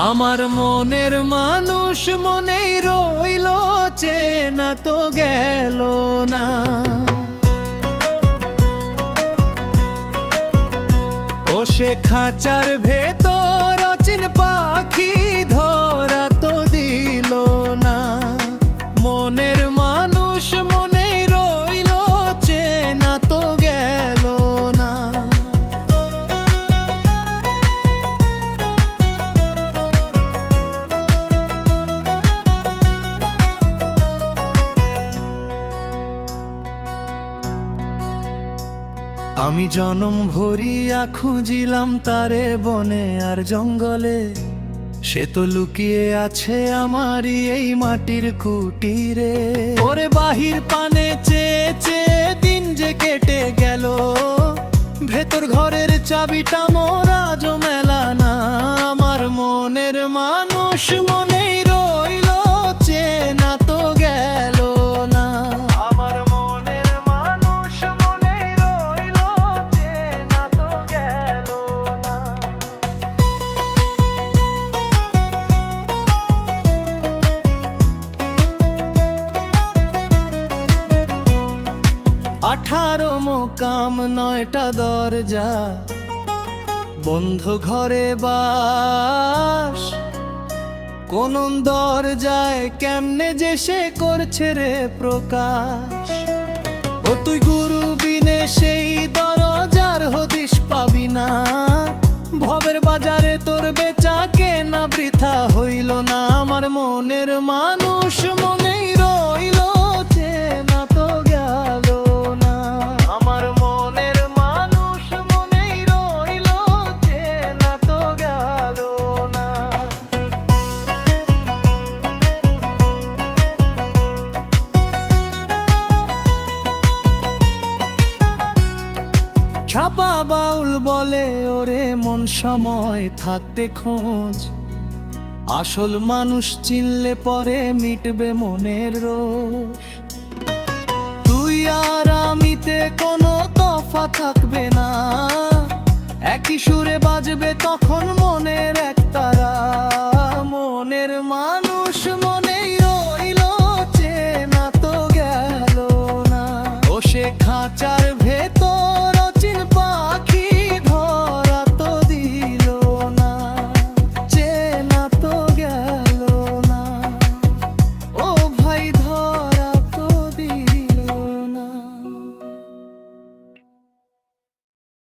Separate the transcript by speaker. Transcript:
Speaker 1: আমার মনের মানুষ মনেই রইল, চেনা তো গেল না। ও সে খাঁচার ভেতর অচিন পাখি ধরা তো দিল না। মনের মানুষ মনেই রইল, চেনা তো গেল না। আমি জনম ভরিয়া খুঁজিলাম তারে বনে আর জঙ্গলে, সে তো লুকিয়ে আছে আমারই এই মাটির কুটিরে। ওরে বাহির পানে চেয়ে চেয়ে দিন যে কেটে গেল, ভেতর ঘরের চাবিটা মোর আজও মেলা না। আমার মনের মানুষ মনেই রইল, চেনা তো গেল না। আমার মনের মানুষ মনেই রইল, চেনা তো গেল না। 18 মোকাম 9টা দরজা, বন্ধ ঘরে বাস। কোন দরজায় কেমনে যে সে করছে রে প্রকাশ। ও তুই গুরু বিনে সেই দরজার হদিস পাবি না। ভবের বাজারে তোর বেচা কেনা বৃথা হইল না। আমার মনের মানুষ মনেই রইল, চেনা তো গেল না। আমার মনের মানুষ মনেই রইল, চেনা তো গেল না। ছাপা বাউল বলে ওরে মন সময় থাকতে খোঁজ। আসল মানুষ চিনলে পরে মিটবে মনের রোষ। তুই আর আমিতে কোনো তফাৎ থাকবে না, একই সুরে বাজবে তখন মনের এক